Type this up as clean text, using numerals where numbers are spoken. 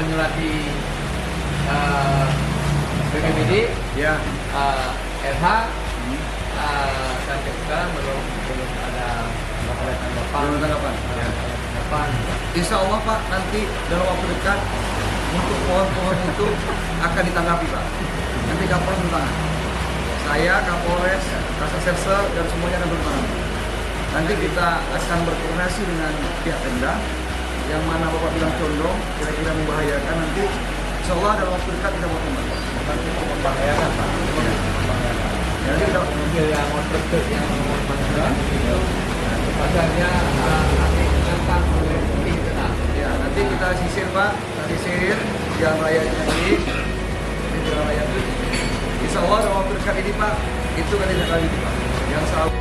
menyurati BPBD, Ya. RH, sampai sekarang belum ada tanggapan. Belum tanggapan. Ya. Tanggapan. Insya Allah Pak, nanti dalam waktu dekat untuk pohon-pohon itu akan ditanggapi Pak. Nanti Kapolres bertangan. Saya, Kapolres, Kasatserse dan semuanya akan bertangan. Nanti kita akan berkoordinasi dengan pihak Pemda yang mana Bapak bilang condong, kira-kira membahayakan, nanti insya Allah dalam waktu dekat kita mau kembali. Cukup membahayakan Pak. Membahayakan. Jadi kita Mobil yang motor yang membahayakan itu pasarnya nanti tentang lebih tenang. ya, nanti kita sisir Pak, kita sisir jalan raya ini jalan raya ini. Insya Allah dalam waktu dekat ini Pak, itu kan tidak lagi Pak. Yang selalu